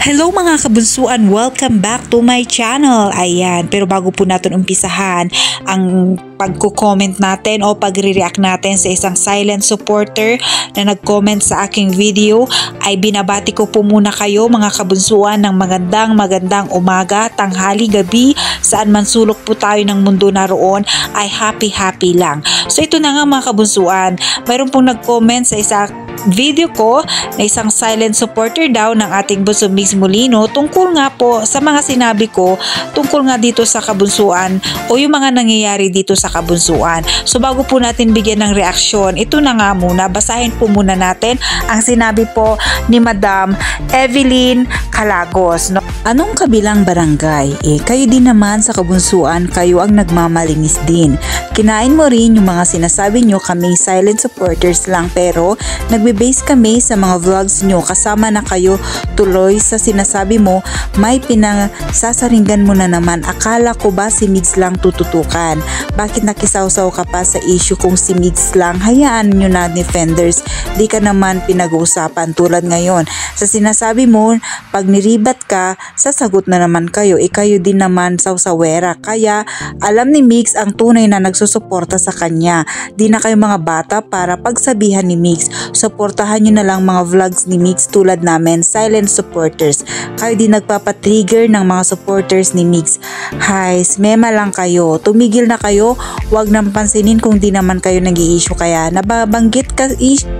Hello mga kabunsuan, welcome back to my channel. Ayan, pero bago po natin umpisahan ang pagko-comment natin o pagre-react natin sa isang silent supporter na nag-comment sa aking video, ay binabati ko po muna kayo mga kabunsuan ng magandang umaga, tanghali, gabi, saan man sulok po tayo ng mundo naroon, ay happy lang. So ito na nga mga kabunsuan, mayroon pong nag-comment sa isang video ko na isang silent supporter daw ng ating Bunso Mix Molino tungkol nga po sa mga sinabi ko tungkol nga dito sa kabunsuan o yung mga nangyayari dito sa kabunsuan. So bago po natin bigyan ng reaksyon, ito na nga muna, basahin po muna natin ang sinabi po ni Madam Evelyn Calagos. Anong kabilang barangay? Kayo din naman sa kabunsuan, kayo ang nagmamalinis din. Kinain mo rin yung mga sinasabi nyo, kami silent supporters lang, pero nagbe-base kami sa mga vlogs nyo, kasama na kayo tuloy sa sinasabi mo, may pinagsasaringan mo na naman. Akala ko ba si Migs lang tututukan? Bakit nakisawsaw ka pa sa issue kung si Migs lang? Hayaan nyo na defenders, di ka naman pinag-uusapan tulad ngayon. Sa sinasabi mo, pag niribat ka, sasagot na naman kayo. Kayo din naman sawsawera. Kaya alam ni Migs ang tunay na nagsusuporta sa kanya. Di na kayo mga bata para pagsabihan ni Migs. Suportahan nyo na lang mga vlogs ni Migs tulad namin, silent supporters. Kayo din nagpapatrigger ng mga supporters ni Migs. Hays, mema lang kayo. Tumigil na kayo. Huwag nang pansinin kung di naman kayo nag-i-issue, kaya nababanggit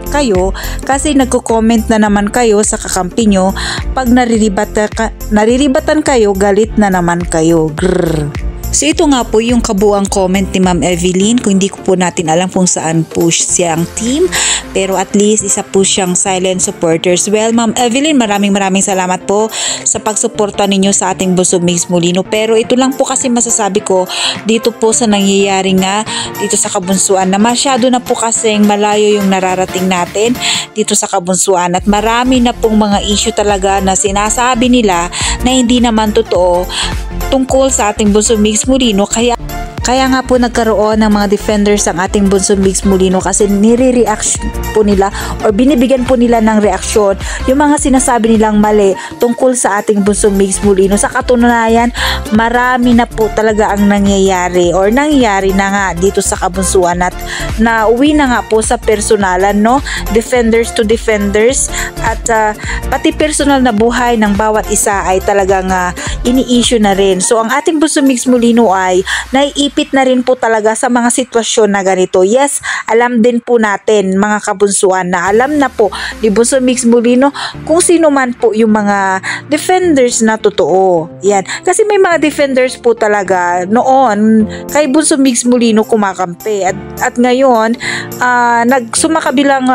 kayo kasi nagko-comment na naman kayo sa kakampi nyo. Pag nariribatan kayo, galit na naman kayo. Grrr. So ito nga po yung kabuang comment ni Ma'am Evelyn. Kung hindi ko po natin alam kung saan po siyang team, pero at least isa po siyang silent supporters. Well, Ma'am Evelyn, maraming salamat po sa pagsuporta ninyo sa ating Bunso Mix Molino. Pero ito lang po kasi masasabi ko dito po sa nangyayari nga dito sa kabunsuan, na masyado na po kasing malayo yung nararating natin dito sa kabunsuan, at marami na pong mga issue talaga na sinasabi nila na hindi naman totoo tungkol sa ating Bunso Mix Molino. Kaya nga po nagkaroon ng mga defenders ang ating Bunso Mix Molino kasi nire-react po nila or binibigyan po nila ng reaksyon yung mga sinasabi nilang mali tungkol sa ating Bunso Mix Molino. Sa katunayan, marami na po talaga ang nangyayari or nangyayari na nga dito sa kabunsuan, at nauwi na nga po sa personalan, no? Defenders to defenders, at pati personal na buhay ng bawat isa ay talagang ini-issue na rin. So ang ating Bunso Mix Molino ay naiipit na rin po talaga sa mga sitwasyon na ganito. Yes, alam din po natin mga kabunsuan na alam na po ni Bunso Mix Molino kung sino man po yung mga defenders na totoo. Yan. Kasi may mga defenders po talaga noon kay Bunso Mix Molino kumakampi. At ngayon, nagsumakabilang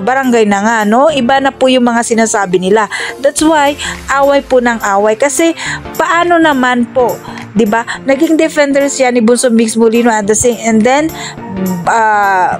barangay na nga, no? Iba na po yung mga sinasabi nila. That's why, away po ng away. Kasi paano naman po, 'di ba? Naging defenders yan ni Bunso Mix Molino and then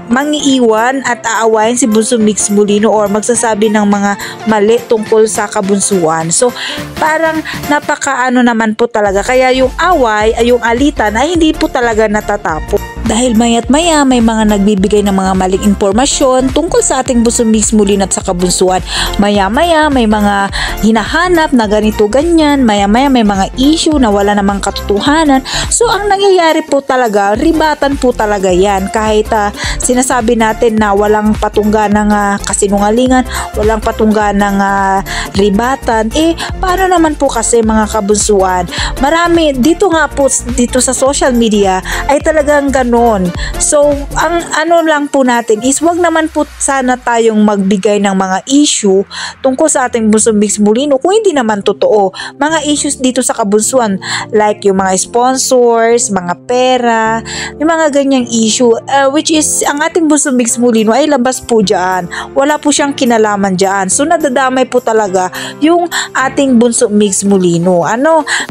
mangiiwan at aawayin si Bunso Mix Molino or magsasabi ng mga mali tungkol sa kabunsuan. So parang napakaano naman po talaga, kaya yung away ay yung alitan ay hindi po talaga natatapos. Dahil maya't maya may mga nagbibigay ng mga maling impormasyon tungkol sa ating Bunso Mix Molino at sa kabunsuan. Maya-maya may mga hinahanap na ganito ganyan, maya-maya may mga issue na wala namang katotohanan. So ang nangyayari po talaga, ribatan po talaga yan. Kahit sinasabi natin na walang patungga ng kasinungalingan, walang patungga ng ribatan, paano naman po kasi mga kabunsuan? Marami dito nga po dito sa social media ay talagang ganon. So ang ano lang po natin is wag naman po sana tayong magbigay ng mga issue tungkol sa ating Bunso Mix Molino kung hindi naman totoo. Mga issues dito sa kabunsuan like yung mga sponsors, mga pera, yung mga ganyang issue, which is ang ating Bunso Mix Molino ay labas po dyan. Wala po siyang kinalaman dyan. So nadadamay po talaga yung ating Bunso Mix Molino.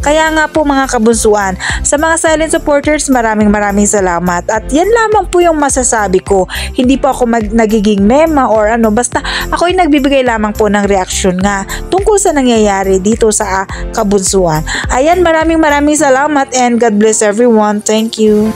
Kaya nga po mga kabunsuan, sa mga silent supporters, maraming salamat. At yan lamang po yung masasabi ko. Hindi po ako nagiging mema or basta ako ay nagbibigay lamang po ng reaksyon nga tungkol sa nangyayari dito sa kabunsuan. Ayan, maraming salamat and God bless everyone. Thank you.